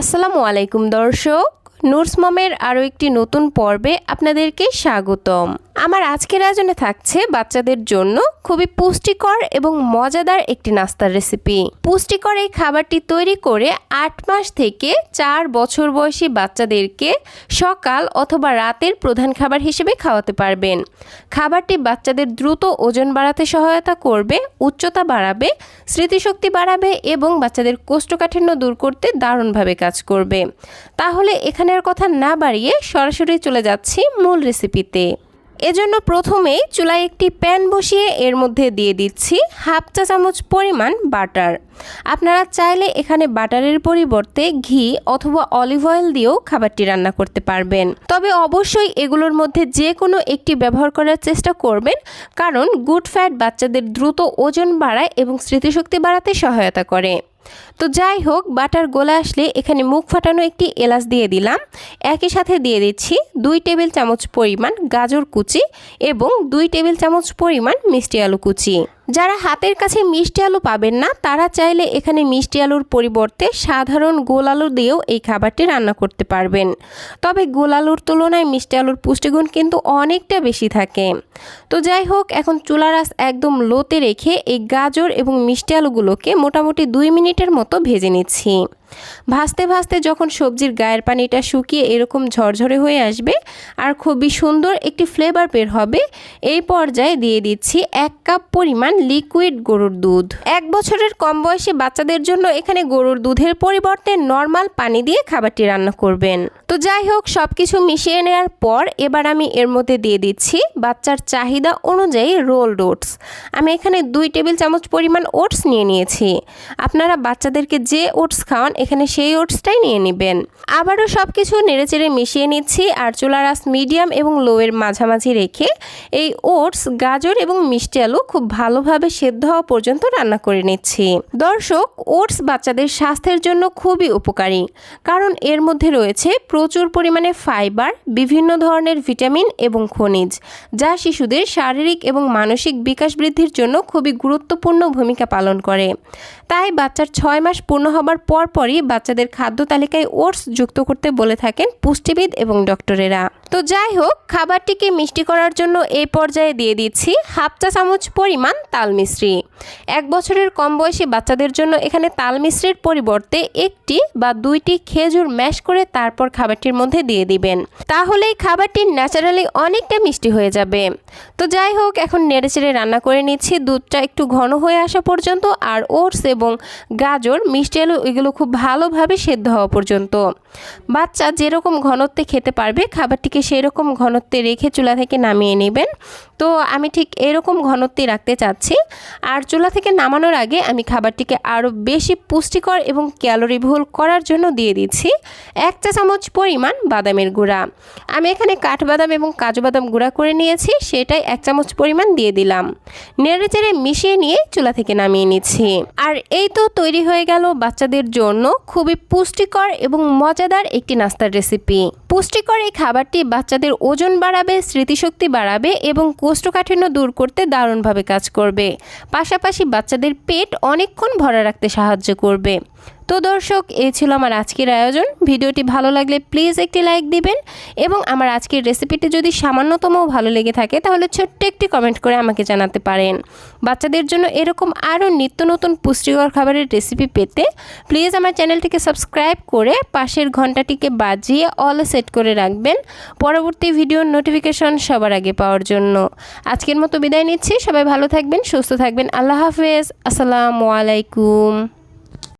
আসসালামু আলাইকুম দর্শক, নুরস মমের আরও একটি নতুন পর্বে আপনাদেরকে স্বাগতম। আমার আজকের আয়োজনে থাকছে বাচ্চাদের জন্য খুবই পুষ্টিকর এবং মজাদার একটি নাস্তার রেসিপি। পুষ্টিকর এই খাবারটি তৈরি করে 8 মাস থেকে 4 বছর বয়সী বাচ্চাদেরকে সকাল অথবা রাতের প্রধান খাবার হিসেবে খাওয়াতে পারবেন। খাবারটি বাচ্চাদের দ্রুত ওজন বাড়াতে সহায়তা করবে, উচ্চতা বাড়াবে, স্মৃতিশক্তি বাড়াবে এবং বাচ্চাদের কোষ্ঠকাঠিন্য দূর করতে দারুণভাবে কাজ করবে। তাহলে এখানের কথা না বাড়িয়ে সরাসরি চলে যাচ্ছি মূল রেসিপিতে। এজন্য প্রথমেই চুলায় একটি প্যান বসিয়ে এর মধ্যে দিয়ে দিচ্ছি হাফ চা চামচ পরিমাণ বাটার। আপনারা চাইলে এখানে বাটারের পরিবর্তে ঘি অথবা অলিভ অয়েল দিয়েও খাবারটি রান্না করতে পারবেন, তবে অবশ্যই এগুলোর মধ্যে যে কোনো একটি ব্যবহার করার চেষ্টা করবেন, কারণ গুড ফ্যাট বাচ্চাদের দ্রুত ওজন বাড়ায় এবং স্মৃতিশক্তি বাড়াতে সহায়তা করে। তো যাই হোক, বাটার গলে আসলে এখানে মুখ ফাটানো একটি এলাচ দিয়ে দিলাম। একই সাথে দিয়ে দিচ্ছি 2 টেবিল চামচ পরিমাণ গাজর কুচি এবং 2 টেবিল চামচ পরিমাণ মিষ্টি আলু কুচি। যারা হাতের কাছে মিষ্টি আলু পাবেন না, তারা চাইলে এখানে মিষ্টি আলুর পরিবর্তে সাধারণ গোল আলু দিয়েও এই খাবারটি রান্না করতে পারবেন। তবে গোল আলুর তুলনায় মিষ্টি আলুর পুষ্টিগুণ কিন্তু অনেকটা বেশি থাকে। তো যাই হোক, এখন চুলার আঁচ একদম লোতে রেখে এই গাজর এবং মিষ্টি আলুগুলোকে মোটামুটি 2 মিনিটের মতো ভেজে নিচ্ছি। ভাজতে ভাজতে যখন সবজির গায়ের পানিটা শুকিয়ে এরকম ঝরঝরে হয়ে আসবে আর খুবই সুন্দর একটি ফ্লেভার বের হবে, এই পর্যায়ে দিয়ে দিচ্ছি 1 কাপ পরিমাণ লিকুইড গরুর দুধ। 1 বছরের কম বয়সী বাচ্চাদের জন্য এখানে গরুর দুধের পরিবর্তে নর্মাল পানি দিয়ে খাবারটি রান্না করবেন। তো যাই হোক, সব কিছু মিশিয়ে নেওয়ার পর এবার আমি এর মধ্যে দিয়ে দিচ্ছি বাচ্চার চাহিদা অনুযায়ী রোলড ওটস। আমি এখানে 2 টেবিল চামচ পরিমাণ ওটস নিয়ে নিয়েছি। আপনারা বাচ্চাদেরকে যে ওটস খাওয়ান এখানে সেই ওটসটাই নিয়ে নেবেন। আবারও সব কিছু নেড়েচেড়ে মিশিয়ে নিচ্ছি আর চুলার আঁচ মিডিয়াম এবং লোয়ের মাঝামাঝি রেখে এই ওটস, গাজর এবং মিষ্টি আলু খুব ভালোভাবে সেদ্ধ হওয়া পর্যন্ত রান্না করে নিচ্ছি। দর্শক, ওটস বাচ্চাদের স্বাস্থ্যের জন্য খুবই উপকারী, কারণ এর মধ্যে রয়েছে প্রচুর পরিমাণে ফাইবার, বিভিন্ন ধরনের ভিটামিন এবং খনিজ, যা শিশুদের শারীরিক এবং মানসিক বিকাশ বৃদ্ধির জন্য খুবই গুরুত্বপূর্ণ ভূমিকা পালন করে। তাই বাচ্চার 6 মাস পূর্ণ হবার পরপরই বাচ্চাদের খাদ্য তালিকায় ওটস যুক্ত করতে বলে থাকেন পুষ্টিবিদ এবং ডক্টরেরা। তো যাই হোক, খাবারটিকে মিষ্টি করার জন্য এই পর্যায়ে দিয়ে দিচ্ছি হাফ চা চামচ পরিমাণ তাল মিশ্রি। 1 বছরের কম বয়সী বাচ্চাদের জন্য এখানে তাল মিশ্রির পরিবর্তে 1টি বা 2টি খেজুর ম্যাশ করে তারপর খাবারটির মধ্যে দিয়ে দিবেন, তাহলেই খাবারটি ন্যাচারালি অনেকটা মিষ্টি হয়ে যাবে। তো যাই হোক, এখন নেড়েচেড়ে রান্না করে নিচ্ছি দুধটা একটু ঘন হয়ে আসা পর্যন্ত, আর ওটস এবং গাজর, মিষ্টি আলু এগুলো খুব ভালোভাবে সেদ্ধ হওয়া পর্যন্ত। বাচ্চা যেরকম ঘনত্বে খেতে পারবে খাবারটিকে সেই রকম ঘনত্বে রেখে চুলা থেকে নামিয়ে নেবেন। তো আমি ঠিক এরকম ঘনত্বে রাখতে চাচ্ছি। আর চুলা থেকে নামানোর আগে আমি খাবারটিকে আরও বেশি পুষ্টিকর এবং ক্যালোরিবহুল করার জন্য দিয়ে দিচ্ছি 1 চা চামচ পরিমাণ বাদামের গুঁড়া। আমি এখানে কাঠবাদাম এবং কাজু বাদাম গুঁড়া করে নিয়েছি, সেটাই 1 চামচ পরিমাণ দিয়ে দিলাম। নেড়েচেড়ে মিশিয়ে নিয়ে চুলা থেকে নামিয়ে নিচ্ছি। আর এই তো তৈরি হয়ে গেল বাচ্চাদের জন্য খুবই পুষ্টিকর এবং মজাদার একটি নাস্তার রেসিপি। পুষ্টিকর এই খাবারটি বাচ্চাদের ওজন বাড়াবে, স্মৃতিশক্তি বাড়াবে এবং কোষ্ঠকাঠিন্য দূর করতে দারুণভাবে কাজ করবে। পাশাপাশি বাচ্চাদের পেট অনেকক্ষণ ভরা রাখতে সাহায্য করবে। তো দর্শক, এই ছিল আমার আজকের আয়োজন। ভিডিওটি ভালো লাগলে প্লিজ একটি লাইক দিবেন এবং আমার আজকের রেসিপিটি যদি সামান্যতম ভালো লেগে থাকে তাহলে ছোট্ট একটি কমেন্ট করে আমাকে জানাতে পারেন। বাচ্চাদের জন্য এরকম আরও নিত্য নতুন পুষ্টিকর খাবারের রেসিপি পেতে প্লিজ আমার চ্যানেলটিকে সাবস্ক্রাইব করে পাশের ঘন্টাটিকে বাজিয়ে অলে সেট করে রাখবেন পরবর্তী ভিডিওর নোটিফিকেশন সবার আগে পাওয়ার জন্য। আজকের মতো বিদায় নিচ্ছি। সবাই ভালো থাকবেন, সুস্থ থাকবেন। আল্লাহ হাফেজ। আসসালামু আলাইকুম।